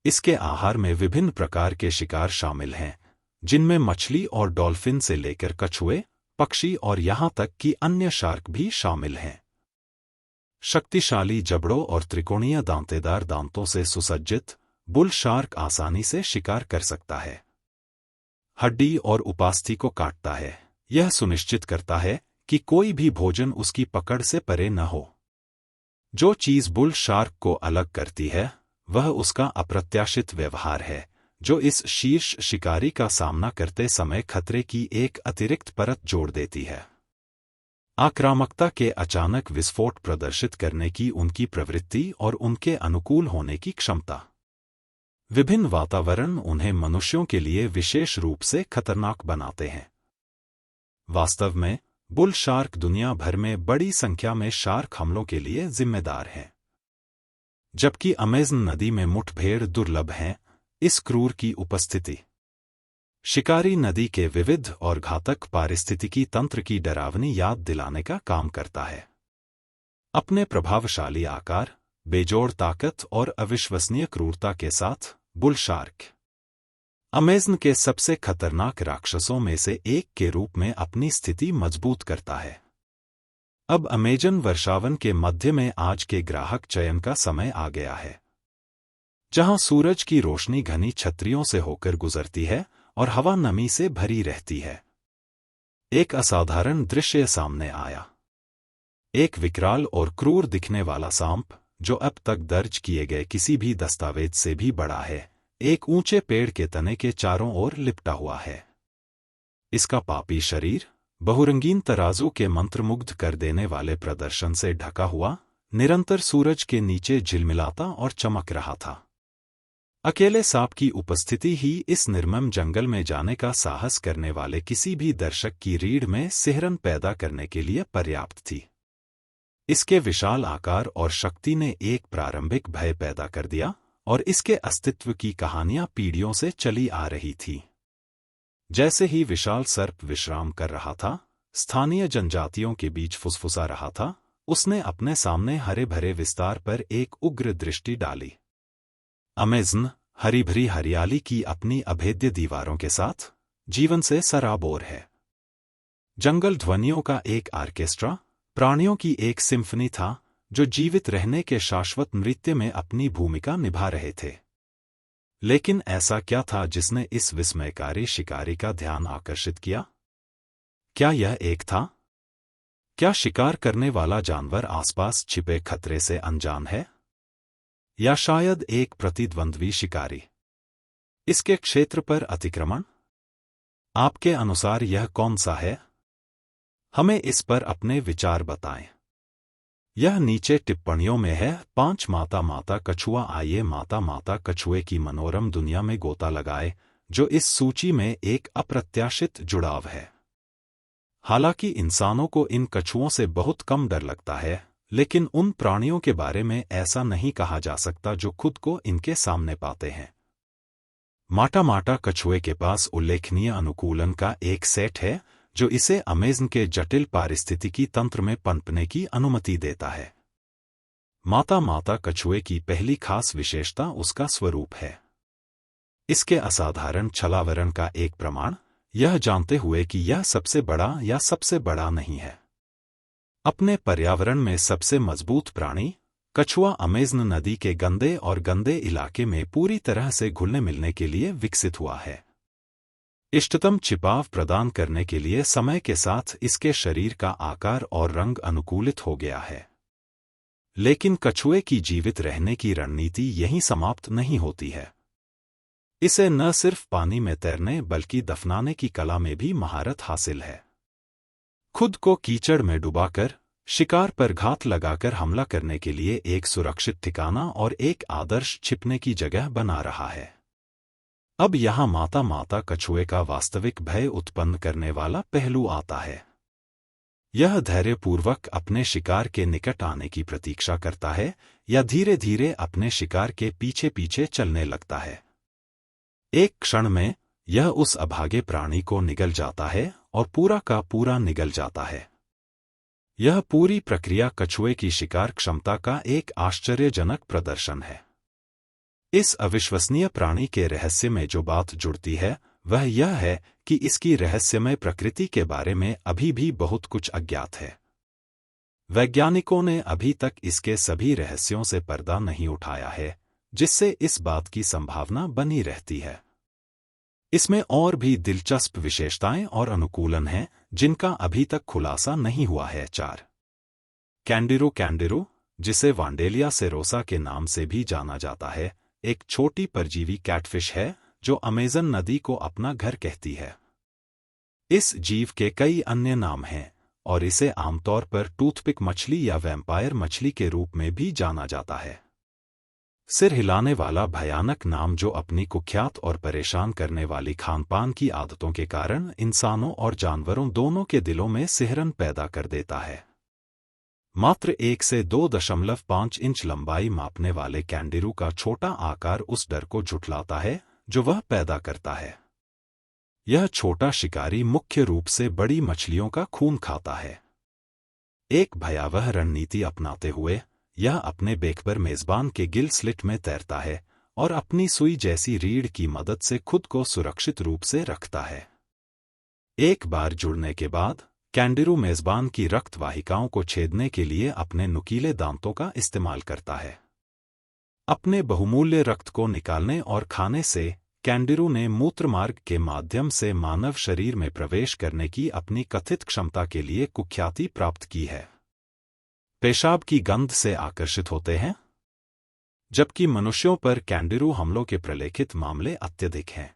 Speaker 1: इसके आहार में विभिन्न प्रकार के शिकार शामिल हैं, जिनमें मछली और डॉल्फिन से लेकर कछुए, पक्षी और यहां तक कि अन्य शार्क भी शामिल हैं। शक्तिशाली जबड़ों और त्रिकोणीय दांतेदार दांतों से सुसज्जित, बुल शार्क आसानी से शिकार कर सकता है। हड्डी और उपास्थि को काटता है, यह सुनिश्चित करता है कि कोई भी भोजन उसकी पकड़ से परे न हो। जो चीज बुल शार्क को अलग करती है, वह उसका अप्रत्याशित व्यवहार है, जो इस शीर्ष शिकारी का सामना करते समय खतरे की एक अतिरिक्त परत जोड़ देती है। आक्रामकता के अचानक विस्फोट प्रदर्शित करने की उनकी प्रवृत्ति और उनके अनुकूल होने की क्षमता। विभिन्न वातावरण उन्हें मनुष्यों के लिए विशेष रूप से खतरनाक बनाते हैं। वास्तव में, बुल शार्क दुनिया भर में बड़ी संख्या में शार्क हमलों के लिए जिम्मेदार हैं। जबकि अमेज़न नदी में मुठभेड़ दुर्लभ हैं, इस क्रूर की उपस्थिति शिकारी नदी के विविध और घातक पारिस्थितिकी तंत्र की डरावनी याद दिलाने का काम करता है। अपने प्रभावशाली आकार, बेजोड़ ताकत और अविश्वसनीय क्रूरता के साथ बुल शार्क अमेज़न के सबसे खतरनाक राक्षसों में से एक के रूप में अपनी स्थिति मजबूत करता है। अब अमेज़न वर्षावन के मध्य में आज के ग्राहक चयन का समय आ गया है, जहां सूरज की रोशनी घनी छतरियों से होकर गुजरती है और हवा नमी से भरी रहती है। एक असाधारण दृश्य सामने आया। एक विकराल और क्रूर दिखने वाला सांप, जो अब तक दर्ज किए गए किसी भी दस्तावेज से भी बड़ा है, एक ऊंचे पेड़ के तने के चारों ओर लिपटा हुआ है। इसका पापी शरीर बहुरंगीन तराजू के मंत्रमुग्ध कर देने वाले प्रदर्शन से ढका हुआ निरंतर सूरज के नीचे झिलमिलाता और चमक रहा था। अकेले सांप की उपस्थिति ही इस निर्मम जंगल में जाने का साहस करने वाले किसी भी दर्शक की रीढ़ में सिहरन पैदा करने के लिए पर्याप्त थी। इसके विशाल आकार और शक्ति ने एक प्रारंभिक भय पैदा कर दिया और इसके अस्तित्व की कहानियां पीढ़ियों से चली आ रही थी। जैसे ही विशाल सर्प विश्राम कर रहा था, स्थानीय जनजातियों के बीच फुसफुसा रहा था, उसने अपने सामने हरे भरे विस्तार पर एक उग्र दृष्टि डाली। अमेज़न हरी भरी हरियाली की अपनी अभेद्य दीवारों के साथ जीवन से सराबोर है। जंगल ध्वनियों का एक आर्केस्ट्रा, प्राणियों की एक सिम्फनी था जो जीवित रहने के शाश्वत नृत्य में अपनी भूमिका निभा रहे थे। लेकिन ऐसा क्या था जिसने इस विस्मयकारी शिकारी का ध्यान आकर्षित किया? क्या यह एक था? क्या शिकार करने वाला जानवर आसपास छिपे खतरे से अनजान है? या शायद एक प्रतिद्वंद्वी शिकारी? इसके क्षेत्र पर अतिक्रमण? आपके अनुसार यह कौन सा है? हमें इस पर अपने विचार बताएं। यह नीचे टिप्पणियों में है। 5 माता कछुआ। आइए माता कछुए की मनोरम दुनिया में गोता लगाए, जो इस सूची में एक अप्रत्याशित जुड़ाव है। हालांकि इंसानों को इन कछुओं से बहुत कम डर लगता है, लेकिन उन प्राणियों के बारे में ऐसा नहीं कहा जा सकता जो खुद को इनके सामने पाते हैं। माटा कछुए के पास उल्लेखनीय अनुकूलन का एक सेट है जो इसे अमेज़न के जटिल पारिस्थितिकी तंत्र में पनपने की अनुमति देता है। माता कछुए की पहली खास विशेषता उसका स्वरूप है। इसके असाधारण छलावरण का एक प्रमाण, यह जानते हुए कि यह सबसे बड़ा या सबसे बड़ा नहीं है। अपने पर्यावरण में सबसे मजबूत प्राणी, कछुआ अमेज़न नदी के गंदे इलाके में पूरी तरह से घुलने मिलने के लिए विकसित हुआ है। इष्टतम छिपाव प्रदान करने के लिए समय के साथ इसके शरीर का आकार और रंग अनुकूलित हो गया है। लेकिन कछुए की जीवित रहने की रणनीति यहीं समाप्त नहीं होती है। इसे न सिर्फ पानी में तैरने बल्कि दफनाने की कला में भी महारत हासिल है। खुद को कीचड़ में डुबाकर, शिकार पर घात लगाकर हमला करने के लिए एक सुरक्षित ठिकाना और एक आदर्श छिपने की जगह बना रहा है। अब यहाँ माता कछुए का वास्तविक भय उत्पन्न करने वाला पहलू आता है। यह धैर्यपूर्वक अपने शिकार के निकट आने की प्रतीक्षा करता है या धीरे धीरे अपने शिकार के पीछे पीछे चलने लगता है। एक क्षण में यह उस अभागे प्राणी को निगल जाता है और पूरा का पूरा निगल जाता है। यह पूरी प्रक्रिया कछुए की शिकार क्षमता का एक आश्चर्यजनक प्रदर्शन है। इस अविश्वसनीय प्राणी के रहस्य में जो बात जुड़ती है वह यह है कि इसकी रहस्यमय प्रकृति के बारे में अभी भी बहुत कुछ अज्ञात है। वैज्ञानिकों ने अभी तक इसके सभी रहस्यों से पर्दा नहीं उठाया है, जिससे इस बात की संभावना बनी रहती है। इसमें और भी दिलचस्प विशेषताएं और अनुकूलन हैं जिनका अभी तक खुलासा नहीं हुआ है। 4. कैंडिरू, जिसे वांडेलिया सेरोसा के नाम से भी जाना जाता है, एक छोटी परजीवी कैटफिश है जो अमेज़न नदी को अपना घर कहती है। इस जीव के कई अन्य नाम हैं और इसे आमतौर पर टूथपिक मछली या वैम्पायर मछली के रूप में भी जाना जाता है। सिर हिलाने वाला भयानक नाम जो अपनी कुख्यात और परेशान करने वाली खानपान की आदतों के कारण इंसानों और जानवरों दोनों के दिलों में सिहरन पैदा कर देता है। मात्र 1 से 2.5 इंच लंबाई मापने वाले कैंडिरू का छोटा आकार उस डर को झुठलाता है जो वह पैदा करता है। यह छोटा शिकारी मुख्य रूप से बड़ी मछलियों का खून खाता है। एक भयावह रणनीति अपनाते हुए यह अपने बेक पर मेजबान के गिल स्लिट में तैरता है और अपनी सुई जैसी रीढ़ की मदद से खुद को सुरक्षित रूप से रखता है। एक बार जुड़ने के बाद कैंडिरू मेजबान की रक्त वाहिकाओं को छेदने के लिए अपने नुकीले दांतों का इस्तेमाल करता है। अपने बहुमूल्य रक्त को निकालने और खाने से कैंडिरू ने मूत्रमार्ग के माध्यम से मानव शरीर में प्रवेश करने की अपनी कथित क्षमता के लिए कुख्याति प्राप्त की है। पेशाब की गंध से आकर्षित होते हैं, जबकि मनुष्यों पर कैंडिरू हमलों के प्रलेखित मामले अत्यधिक हैं।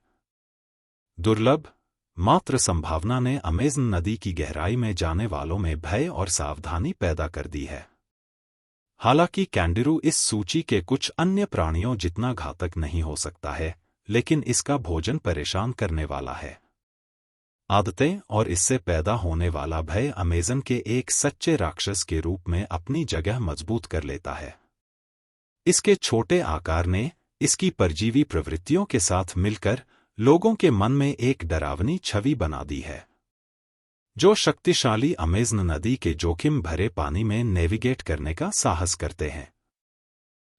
Speaker 1: दुर्लभ मात्र संभावना ने अमेज़न नदी की गहराई में जाने वालों में भय और सावधानी पैदा कर दी है। हालांकि कैंडिरू इस सूची के कुछ अन्य प्राणियों जितना घातक नहीं हो सकता है, लेकिन इसका भोजन परेशान करने वाला है। आदतें और इससे पैदा होने वाला भय अमेज़न के एक सच्चे राक्षस के रूप में अपनी जगह मजबूत कर लेता है। इसके छोटे आकार ने इसकी परजीवी प्रवृत्तियों के साथ मिलकर लोगों के मन में एक डरावनी छवि बना दी है। जो शक्तिशाली अमेज़न नदी के जोखिम भरे पानी में नेविगेट करने का साहस करते हैं।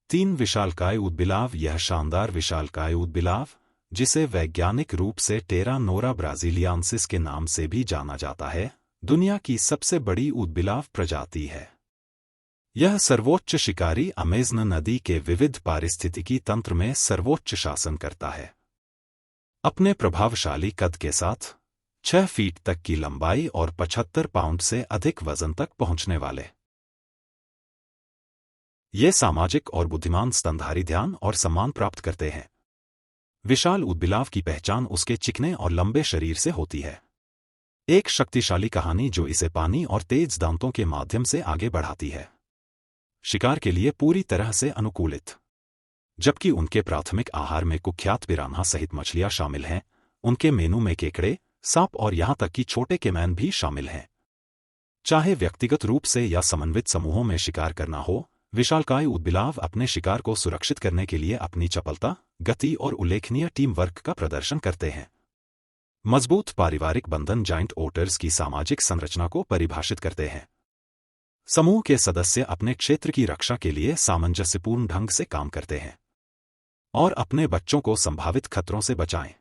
Speaker 1: 3 विशालकाय ऊदबिलाव। यह शानदार विशालकाय ऊदबिलाव, जिसे वैज्ञानिक रूप से टेरा नोरा ब्राजीलियानसिस के नाम से भी जाना जाता है, दुनिया की सबसे बड़ी ऊदबिलाव प्रजाति है। यह सर्वोच्च शिकारी अमेज़न नदी के विविध पारिस्थितिकी तंत्र में सर्वोच्च शासन करता है। अपने प्रभावशाली कद के साथ 6 फीट तक की लंबाई और 75 पाउंड से अधिक वजन तक पहुंचने वाले ये सामाजिक और बुद्धिमान स्तनधारी ध्यान और सम्मान प्राप्त करते हैं। विशाल ऊदबिलाव की पहचान उसके चिकने और लंबे शरीर से होती है। एक शक्तिशाली कहानी जो इसे पानी और तेज दांतों के माध्यम से आगे बढ़ाती है। शिकार के लिए पूरी तरह से अनुकूलित। जबकि उनके प्राथमिक आहार में कुख्यात पिरान्हा सहित मछलियां शामिल हैं, उनके मेनू में केकड़े, सांप और यहां तक कि छोटे केमैन भी शामिल हैं। चाहे व्यक्तिगत रूप से या समन्वित समूहों में शिकार करना हो, विशालकाय ऊदबिलाव अपने शिकार को सुरक्षित करने के लिए अपनी चपलता, गति और उल्लेखनीय टीम वर्क का प्रदर्शन करते हैं। मजबूत पारिवारिक बंधन जाइंट ओटर्स की सामाजिक संरचना को परिभाषित करते हैं। समूह के सदस्य अपने क्षेत्र की रक्षा के लिए सामंजस्यपूर्ण ढंग से काम करते हैं और अपने बच्चों को संभावित खतरों से बचाएं।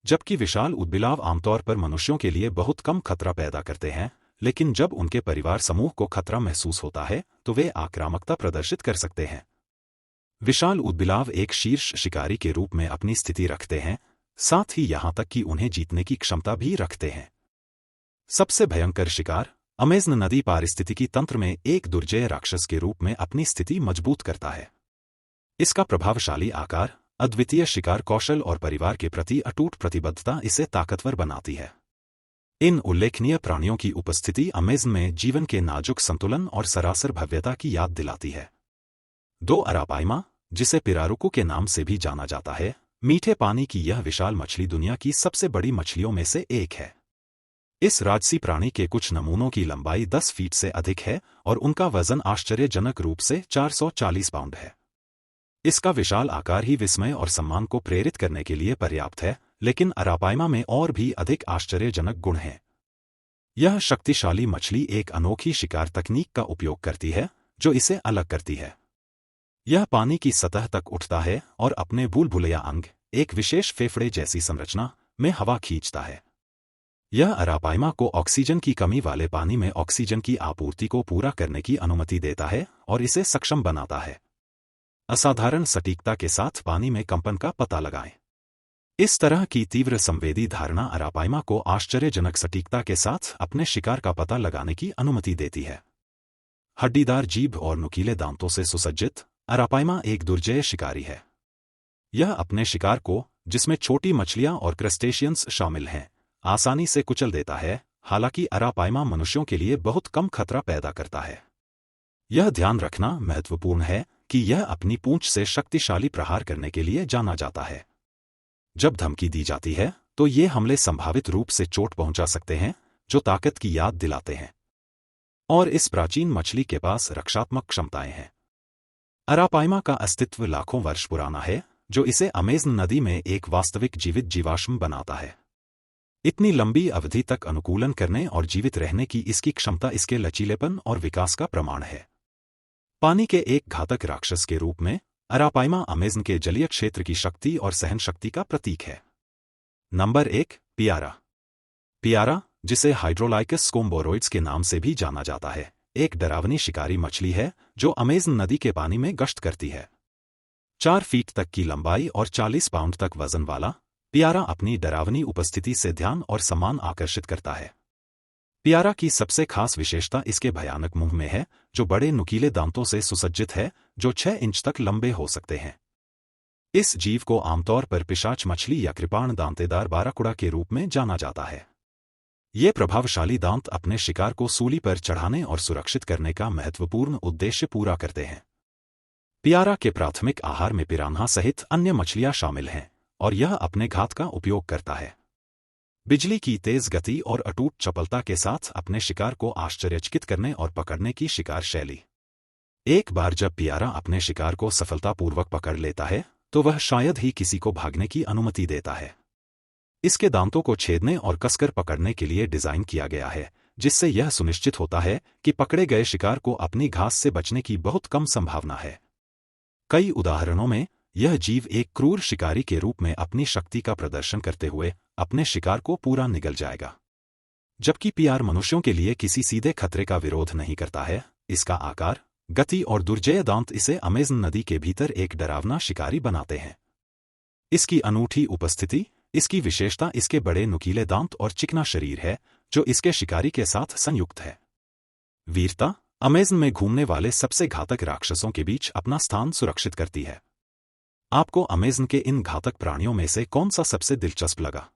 Speaker 1: जबकि विशाल ऊदबिलाव आमतौर पर मनुष्यों के लिए बहुत कम खतरा पैदा करते हैं, लेकिन जब उनके परिवार समूह को खतरा महसूस होता है तो वे आक्रामकता प्रदर्शित कर सकते हैं। विशाल ऊदबिलाव एक शीर्ष शिकारी के रूप में अपनी स्थिति रखते हैं, साथ ही यहां तक कि उन्हें जीतने की क्षमता भी रखते हैं। सबसे भयंकर शिकार अमेज़न नदी पारिस्थितिकी तंत्र में एक दुर्जय राक्षस के रूप में अपनी स्थिति मजबूत करता है। इसका प्रभावशाली आकार, अद्वितीय शिकार कौशल और परिवार के प्रति अटूट प्रतिबद्धता इसे ताकतवर बनाती है। इन उल्लेखनीय प्राणियों की उपस्थिति अमेज़न में जीवन के नाजुक संतुलन और सरासर भव्यता की याद दिलाती है। 2 अरापाइमा, जिसे पिरारुकू के नाम से भी जाना जाता है, मीठे पानी की यह विशाल मछली दुनिया की सबसे बड़ी मछलियों में से एक है। इस राजसी प्राणी के कुछ नमूनों की लंबाई 10 फीट से अधिक है और उनका वजन आश्चर्यजनक रूप से 440 पाउंड है। इसका विशाल आकार ही विस्मय और सम्मान को प्रेरित करने के लिए पर्याप्त है, लेकिन अरापाइमा में और भी अधिक आश्चर्यजनक गुण हैं। यह शक्तिशाली मछली एक अनोखी शिकार तकनीक का उपयोग करती है जो इसे अलग करती है। यह पानी की सतह तक उठता है और अपने भूलभुलैया अंग, एक विशेष फेफड़े जैसी संरचना, में हवा खींचता है। यह अरापाइमा को ऑक्सीजन की कमी वाले पानी में ऑक्सीजन की आपूर्ति को पूरा करने की अनुमति देता है और इसे सक्षम बनाता है। असाधारण सटीकता के साथ पानी में कंपन का पता लगाएं। इस तरह की तीव्र संवेदी धारणा अरापाइमा को आश्चर्यजनक सटीकता के साथ अपने शिकार का पता लगाने की अनुमति देती है। हड्डीदार जीभ और नुकीले दांतों से सुसज्जित अरापाइमा एक दुर्जय शिकारी है। यह अपने शिकार को, जिसमें छोटी मछलियां और क्रस्टेशियंस शामिल हैं, आसानी से कुचल देता है। हालांकि अरापाइमा मनुष्यों के लिए बहुत कम खतरा पैदा करता है। यह ध्यान रखना महत्वपूर्ण है कि यह अपनी पूंछ से शक्तिशाली प्रहार करने के लिए जाना जाता है। जब धमकी दी जाती है तो ये हमले संभावित रूप से चोट पहुंचा सकते हैं, जो ताकत की याद दिलाते हैं। और इस प्राचीन मछली के पास रक्षात्मक क्षमताएं हैं। अरापाइमा का अस्तित्व लाखों वर्ष पुराना है, जो इसे अमेज़न नदी में एक वास्तविक जीवित जीवाश्म बनाता है। इतनी लंबी अवधि तक अनुकूलन करने और जीवित रहने की इसकी क्षमता इसके लचीलेपन और विकास का प्रमाण है। पानी के एक घातक राक्षस के रूप में अरापाइमा अमेज़न के जलीय क्षेत्र की शक्ति और सहन शक्ति का प्रतीक है। नंबर 1, पियारा। पियारा, जिसे हाइड्रोलाइकस स्कोम्बोरोइड्स के नाम से भी जाना जाता है, एक डरावनी शिकारी मछली है जो अमेज़न नदी के पानी में गश्त करती है। 4 फीट तक की लंबाई और 40 पाउंड तक वजन वाला, पियारा अपनी डरावनी उपस्थिति से ध्यान और सम्मान आकर्षित करता है। पियारा की सबसे खास विशेषता इसके भयानक मुंह में है, जो बड़े नुकीले दांतों से सुसज्जित है, जो 6 इंच तक लंबे हो सकते हैं। इस जीव को आमतौर पर पिशाच मछली या कृपाण दांतेदार बाराकुड़ा के रूप में जाना जाता है। ये प्रभावशाली दांत अपने शिकार को सूली पर चढ़ाने और सुरक्षित करने का महत्वपूर्ण उद्देश्य पूरा करते हैं। पियारा के प्राथमिक आहार में पिरान्हा सहित अन्य मछलियां शामिल हैं, और यह अपने घात का उपयोग करता है। बिजली की तेज गति और अटूट चपलता के साथ अपने शिकार को आश्चर्यचकित करने और पकड़ने की शिकार शैली। एक बार जब पियारा अपने शिकार को सफलतापूर्वक पकड़ लेता है, तो वह शायद ही किसी को भागने की अनुमति देता है। इसके दांतों को छेदने और कसकर पकड़ने के लिए डिजाइन किया गया है, जिससे यह सुनिश्चित होता है कि पकड़े गए शिकार को अपनी घास से बचने की बहुत कम संभावना है। कई उदाहरणों में यह जीव एक क्रूर शिकारी के रूप में अपनी शक्ति का प्रदर्शन करते हुए अपने शिकार को पूरा निगल जाएगा। जबकि पियार मनुष्यों के लिए किसी सीधे खतरे का विरोध नहीं करता है, इसका आकार, गति और दुर्जेय दांत इसे अमेज़न नदी के भीतर एक डरावना शिकारी बनाते हैं। इसकी अनूठी उपस्थिति, इसकी विशेषता इसके बड़े नुकीले दांत और चिकना शरीर है, जो इसके शिकारी के साथ संयुक्त है। वीरता, अमेज़न में घूमने वाले सबसे घातक राक्षसों के बीच अपना स्थान सुरक्षित करती है। आपको अमेज़न के इन घातक प्राणियों में से कौन सा सबसे दिलचस्प लगा?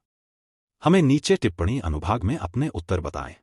Speaker 1: हमें नीचे टिप्पणी अनुभाग में अपने उत्तर बताएं।